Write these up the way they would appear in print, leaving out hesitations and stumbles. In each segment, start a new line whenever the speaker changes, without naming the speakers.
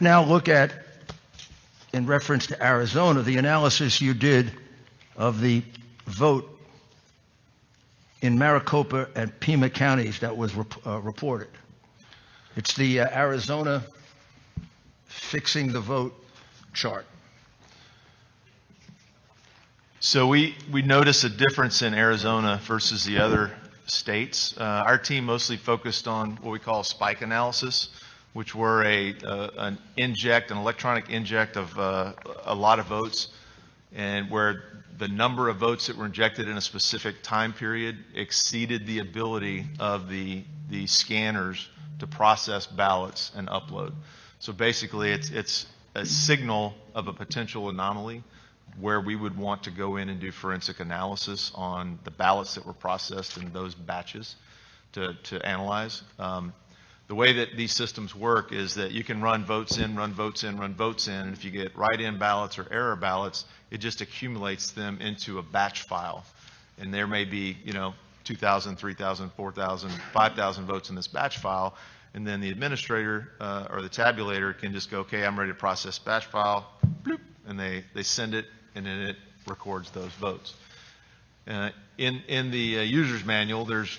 now look at, in reference to Arizona, the analysis you did of the vote in Maricopa and Pima counties that was reported. It's the Arizona fixing the vote chart.
So we notice a difference in Arizona versus the other states. Our team mostly focused on what we call spike analysis, which were an electronic inject of a lot of votes, and where the number of votes that were injected in a specific time period exceeded the ability of the scanners to process ballots and upload. So basically it's a signal of a potential anomaly where we would want to go in and do forensic analysis on the ballots that were processed in those batches to analyze. The way that these systems work is that you can run votes in, run votes in, run votes in, and if you get write-in ballots or error ballots, it just accumulates them into a batch file. And there may be, 2,000, 3,000, 4,000, 5,000 votes in this batch file, and then the administrator or the tabulator can just go, okay, I'm ready to process batch file, bloop, and they send it, and then it records those votes. In the user's manual, there's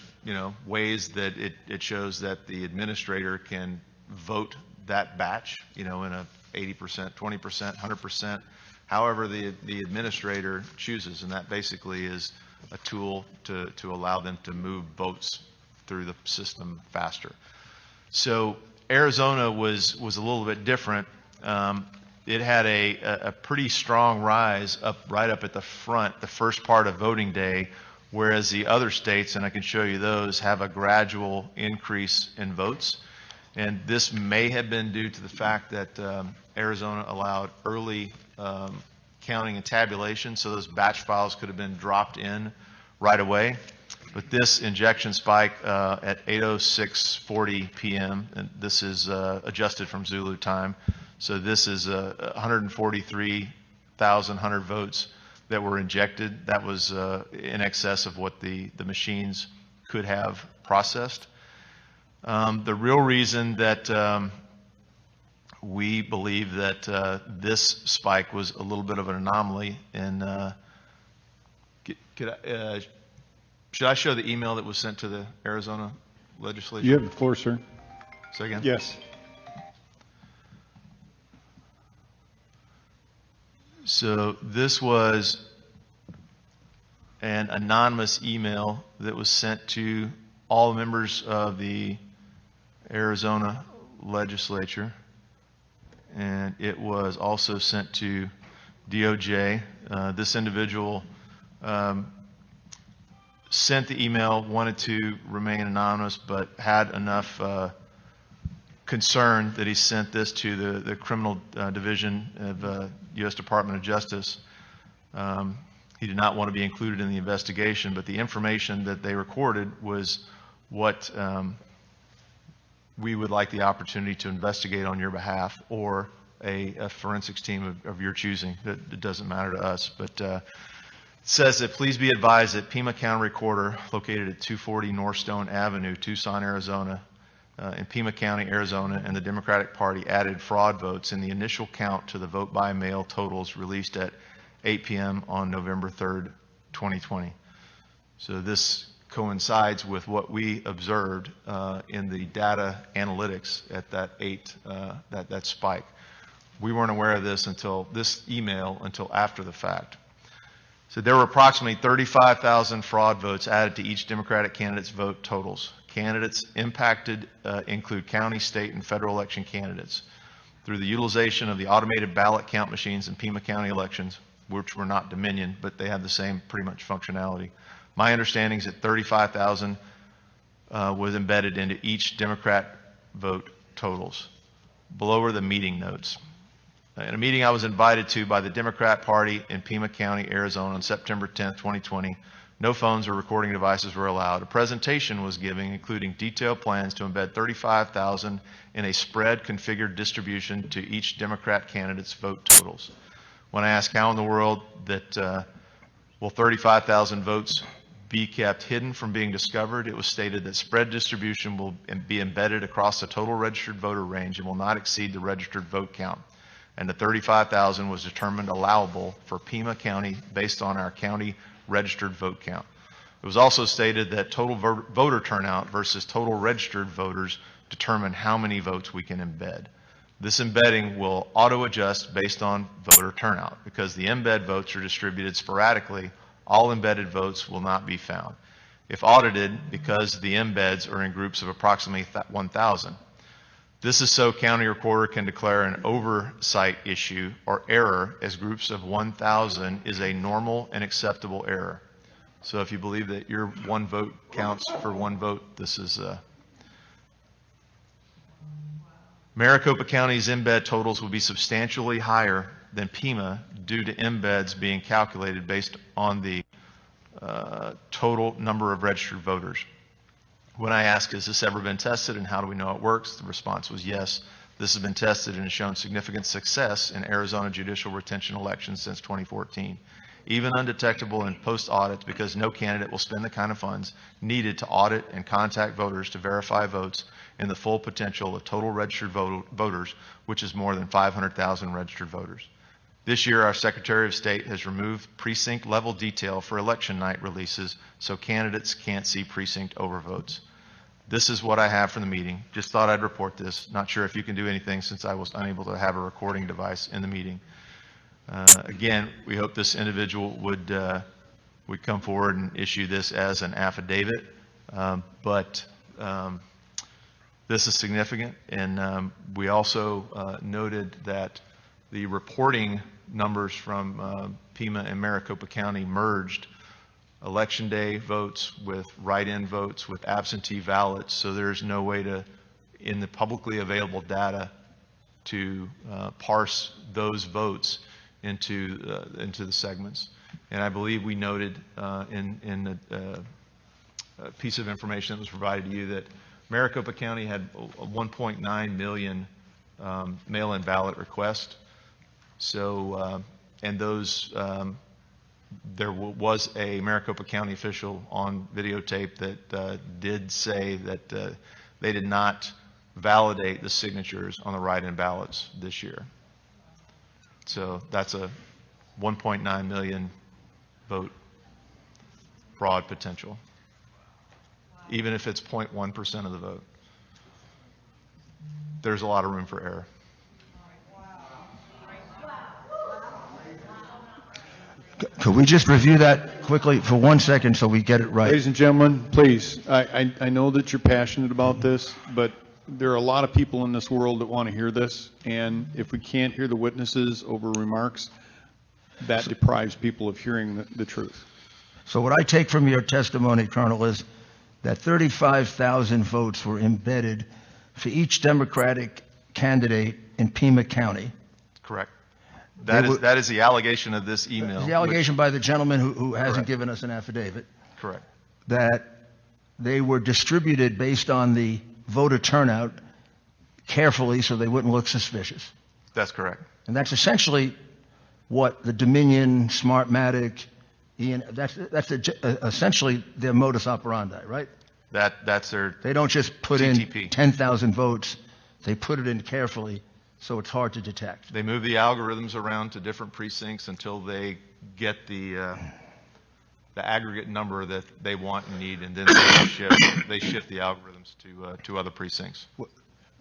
ways that it shows that the administrator can vote that batch, in a 80%, 20%, 100%, however the administrator chooses, and that basically is a tool to allow them to move votes through the system faster. So Arizona was a little bit different. It had a pretty strong rise right up at the front, the first part of voting day, whereas the other states, and I can show you those, have a gradual increase in votes. And this may have been due to the fact that Arizona allowed early counting and tabulation, so those batch files could have been dropped in right away. But this injection spike at 8:06:40 p.m., and this is adjusted from Zulu time, so this is 143,100 votes that were injected. That was in excess of what the machines could have processed. The real reason that we believe that this spike was a little bit of an anomaly, and should I show the email that was sent to the Arizona legislature?
You have the floor, sir.
Say again?
Yes.
So this was an anonymous email that was sent to all members of the Arizona legislature, and it was also sent to DOJ. This individual sent the email, wanted to remain anonymous, but had enough concern that he sent this to the criminal division of U.S. Department of Justice. He did not want to be included in the investigation, but the information that they recorded was what we would like the opportunity to investigate on your behalf, or a forensics team of your choosing. It doesn't matter to us, but it says that please be advised that Pima County Recorder, located at 240 North Stone Avenue, Tucson, Arizona, in Pima County, Arizona, and the Democratic Party added fraud votes in the initial count to the vote by mail totals released at 8 p.m. on November 3rd, 2020. So this coincides with what we observed in the data analytics at that spike. We weren't aware of this email until after the fact. So there were approximately 35,000 fraud votes added to each Democratic candidate's vote totals. Candidates impacted include county, state, and federal election candidates. Through the utilization of the automated ballot count machines in Pima County elections, which were not Dominion, but they have the same pretty much functionality. My understanding is that 35,000 was embedded into each Democrat vote totals. Below are the meeting notes. In a meeting I was invited to by the Democrat Party in Pima County, Arizona on September 10th, 2020, no phones or recording devices were allowed. A presentation was given, including detailed plans to embed 35,000 in a spread configured distribution to each Democrat candidate's vote totals. When I asked how in the world that will 35,000 votes be kept hidden from being discovered. It was stated that spread distribution will be embedded across the total registered voter range and will not exceed the registered vote count. And the 35,000 was determined allowable for Pima County based on our county registered vote count. It was also stated that total voter turnout versus total registered voters determine how many votes we can embed. This embedding will auto-adjust based on voter turnout. Because the embed votes are distributed sporadically, all embedded votes will not be found. If audited, because the embeds are in groups of approximately 1,000. This is so county recorder can declare an oversight issue or error, as groups of 1,000 is a normal and acceptable error. So if you believe that your one vote counts for one vote, this is Maricopa County's embed totals will be substantially higher than Pima due to embeds being calculated based on the total number of registered voters. When I asked, has this ever been tested and how do we know it works? The response was yes. This has been tested and has shown significant success in Arizona judicial retention elections since 2014. Even undetectable in post-audits, because no candidate will spend the kind of funds needed to audit and contact voters to verify votes in the full potential of total registered voters, which is more than 500,000 registered voters. This year, our Secretary of State has removed precinct level detail for election night releases so candidates can't see precinct overvotes. This is what I have from the meeting. Just thought I'd report this. Not sure if you can do anything since I was unable to have a recording device in the meeting. Again, we hope this individual would come forward and issue this as an affidavit, but this is significant, and we also noted that the reporting numbers from Pima and Maricopa County merged election day votes with write-in votes with absentee ballots, so there's no way to, in the publicly available data, to parse those votes into the segments. And I believe we noted in a piece of information that was provided to you that Maricopa County had 1.9 million mail-in ballot requests. So, and those, there was a Maricopa County official on videotape that did say that they did not validate the signatures on the write-in ballots this year. So that's a 1.9 million vote fraud potential, even if it's 0.1% of the vote. There's a lot of room for error.
Could we just review that quickly for 1 second so we get it right?
Ladies and gentlemen, please, I know that you're passionate about this, but there are a lot of people in this world that want to hear this, and if we can't hear the witnesses over remarks, that deprives people of hearing the truth.
So what I take from your testimony, Colonel, is that 35,000 votes were embedded for each Democratic candidate in Pima County.
Correct. That is the allegation of this email.
The allegation by the gentleman who hasn't
Correct.
given us an affidavit.
Correct.
That they were distributed based on the voter turnout carefully so they wouldn't look suspicious.
That's correct.
And that's essentially what the Dominion, Smartmatic, that's essentially their modus operandi, right?
That's their
They don't just put
CTP.
in 10,000 votes. They put it in carefully so it's hard to detect.
They move the algorithms around to different precincts until they get the aggregate number that they want and need, and then they shift the algorithms to other precincts.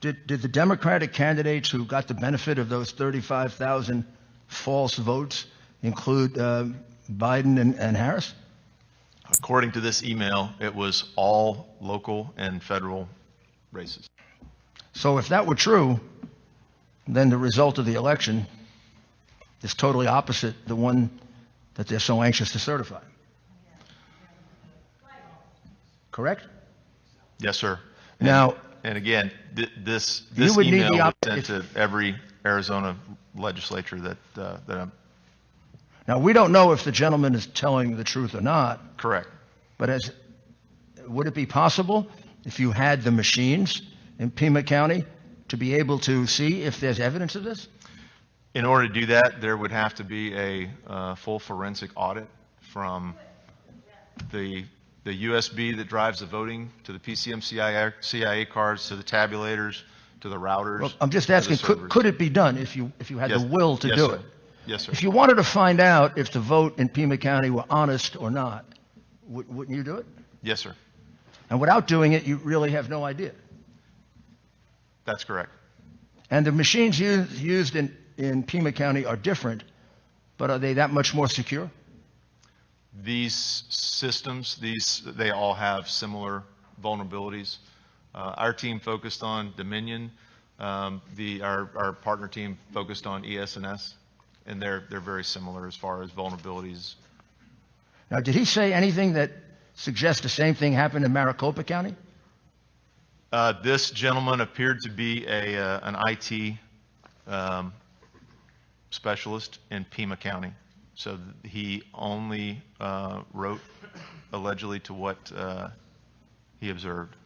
Did the Democratic candidates who got the benefit of those 35,000 false votes include Biden and Harris?
According to this email, it was all local and federal races.
So if that were true, then the result of the election is totally opposite the one that they're so anxious to certify. Correct?
Yes, sir.
Now,
and again, this
you would need
email
the
was sent to every Arizona legislature that I'm.
Now, we don't know if the gentleman is telling the truth or not.
Correct.
But would it be possible, if you had the machines in Pima County, to be able to see if there's evidence of this?
In order to do that, there would have to be a full forensic audit from the the USB that drives the voting to the PCM CIA cards, to the tabulators, to the routers.
Well, I'm just
to the
asking,
servers.
could it be done if you had
Yes.
the will to
Yes,
do
sir.
it?
Yes, sir.
If you wanted to find out if the vote in Pima County were honest or not, wouldn't you do it?
Yes, sir.
And without doing it, you really have no idea.
That's correct.
And the machines used in Pima County are different, but are they that much more secure?
These systems, they all have similar vulnerabilities. Our team focused on Dominion. Our partner team focused on ES&S, and they're very similar as far as vulnerabilities.
Now, did he say anything that suggests the same thing happened in Maricopa County?
This gentleman appeared to be an IT specialist in Pima County. So he only wrote allegedly to what he observed.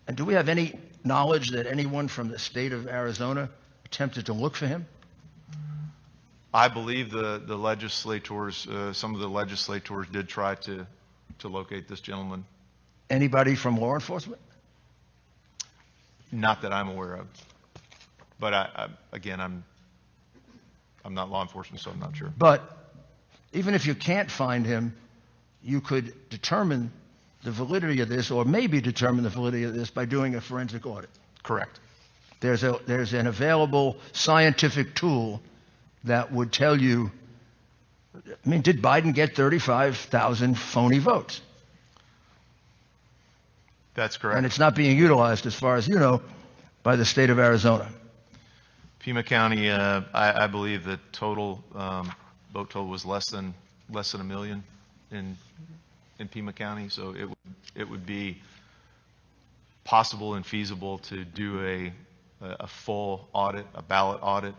And do we have any knowledge that anyone from the state of Arizona attempted to look for him?
I believe the legislators, some of the legislators did try to locate this gentleman.
Anybody from law enforcement?
Not that I'm aware of. But again, I'm not law enforcement, so I'm not sure.
But even if you can't find him, you could determine the validity of this, or maybe determine the validity of this by doing a forensic audit.
Correct.
There's an available scientific tool that would tell you, I mean, did Biden get 35,000 phony votes?
That's correct.
And it's not being utilized, as far as you know, by the state of Arizona.
Pima County, I believe the total vote total was less than a million in Pima County. So it would be possible and feasible to do a full audit, a ballot audit